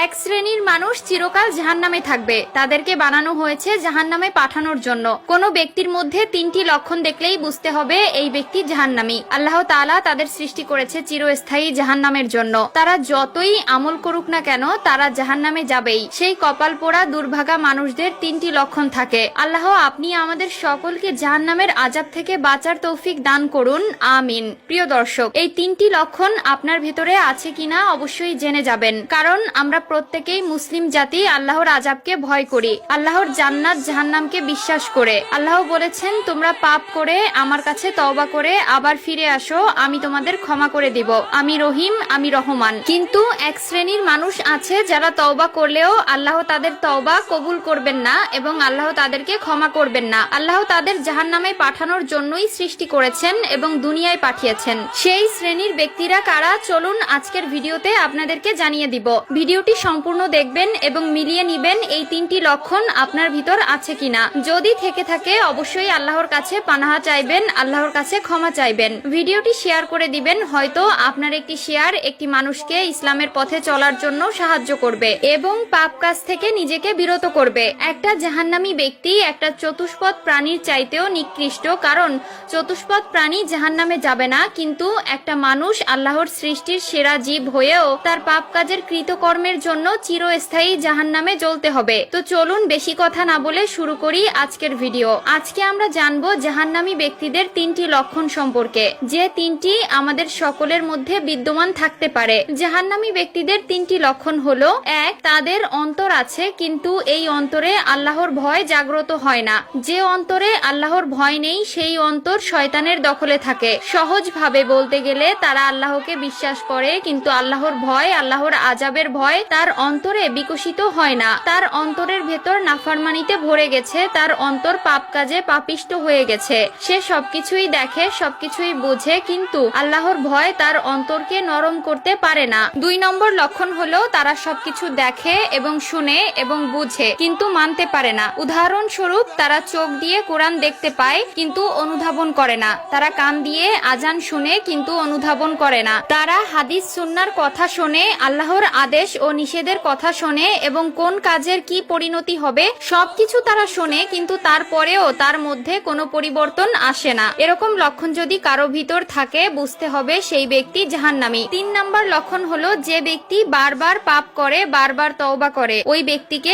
এক শ্রেণীর মানুষ চিরকাল জাহান্নামে থাকবে, তাদেরকে বানানো হয়েছে জাহান্নামে পাঠানোর জন্য। কোনো ব্যক্তির মধ্যে তিনটি লক্ষণ দেখলেই বুঝতে হবে এই ব্যক্তি জাহান্নামী। আল্লাহ তাআলা তাদের সৃষ্টি করেছে চিরস্থায়ী জাহান্নামের জন্য। তারা যতই আমল করুক না কেন তারা জাহান্নামে যাবেই। সেই কপাল পোড়া দুর্ভাগা মানুষদের তিনটি লক্ষণ থাকে। আল্লাহ আপনি আমাদের সকলকে জাহান্নামের আযাব থেকে বাঁচার তৌফিক দান করুন, আমিন। প্রিয় দর্শক, এই তিনটি লক্ষণ আপনার ভেতরে আছে কিনা অবশ্যই জেনে যাবেন, কারণ আমরা প্রত্যেকেই মুসলিম জাতি আল্লাহর আযাবকে ভয় করি, আল্লাহর জান্নাত জাহান্নামকে বিশ্বাস করে। আল্লাহ বলেছেন, তোমরা পাপ করে আমার কাছে তওবা করে আবার ফিরে আসো, আমি তোমাদের ক্ষমা করে দিব, আমি রহিম, আমি রহমান। কিন্তু এক শ্রেণীর মানুষ আছে যারা তওবা করলেও আল্লাহ তাদের তওবা কবুল করবেন না এবং আল্লাহ তাদেরকে ক্ষমা করবেন না। আল্লাহ তাদের জাহান্নামে পাঠানোর জন্যই সৃষ্টি করেছেন এবং দুনিয়ায় পাঠিয়েছেন। সেই শ্রেণীর ব্যক্তিরা কারা, চলুন আজকের ভিডিওতে আপনাদেরকে জানিয়ে দিব। ভিডিওটি সম্পূর্ণ দেখবেন এবং মিলিয়ে নিবেন এই তিনটি লক্ষণ আপনার ভিতর আছে কিনা। যদি থেকে থাকে অবশ্যই আল্লাহর কাছে পানাহা চাইবেন, আল্লাহর কাছে ক্ষমা চাইবেন। ভিডিওটি শেয়ার করে দিবেন, হয়তো আপনার একটি শেয়ার একটি মানুষকে ইসলামের পথে চলার জন্য সাহায্য করবে এবং পাপ কাজ থেকে নিজেকে বিরত করবে। একটা জাহান্নামী ব্যক্তি একটা চতুষ্পদ প্রাণীর চাইতেও নিকৃষ্ট, কারণ চতুষ্পদ প্রাণী জাহান্নামে যাবে না, কিন্তু একটা মানুষ আল্লাহর সৃষ্টির সেরা জীব হয়েও তার পাপ কাজের কৃতকর্মের জন্য চিরস্থায়ী জাহান্নামে জ্বলতে হবে। তো চলুন বেশি কথা না বলে শুরু করি আজকের ভিডিও। আজকে আমরা জানবো জাহান্নামী ব্যক্তিদের তিনটি লক্ষণ সম্পর্কে, যে তিনটি আমাদের সকলের মধ্যে বিদ্যমান থাকতে পারে। জাহান্নামী ব্যক্তিদের তিনটি লক্ষণ হলো, এক, তাদের অন্তর আছে কিন্তু এই অন্তরে আল্লাহর ভয় জাগ্রত হয় না। যে অন্তরে আল্লাহর ভয় নেই সেই অন্তর শয়তানের দখলে থাকে। সহজভাবে বলতে গেলে তারা আল্লাহকে বিশ্বাস করে কিন্তু আল্লাহর ভয়, আল্লাহর আযাবের ভয় তার অন্তরে বিকশিত হয় না। তার অন্তরের ভেতর নাফরমানিতে ভরে গেছে, তার অন্তর পাপ কাজে পাপিষ্ট হয়ে গেছে। সে সবকিছুই দেখে, সবকিছুই বোঝে, কিন্তু আল্লাহর ভয় তার অন্তরকে নরম করতে পারে না। দুই নম্বর লক্ষণ হলো, তারা সবকিছু দেখে এবং শুনে এবং বুঝে কিন্তু মানতে পারে না। উদাহরণস্বরূপ, তারা চোখ দিয়ে কোরআন দেখতে পায় কিন্তু অনুধাবন করে না। তারা কান দিয়ে আজান শুনে কিন্তু অনুধাবন করে না। তারা হাদিস সুন্নাহর কথা শোনে, আল্লাহর আদেশ ও নিষেধের কথা শোনে এবং কোন কাজের কি পরিণতি হবে সবকিছু তারা শোনে, কিন্তু তারপরেও তার মধ্যে কোনো পরিবর্তন আসে না। এরকম লক্ষণ যদি কারো ভিতর থাকে বুঝতে হবে সেই ব্যক্তি জাহান্নামী। তিন নম্বর লক্ষণ হলো, যে ব্যক্তি বারবার পাপ করে, বারবার তওবা করে, ওই ব্যক্তিকে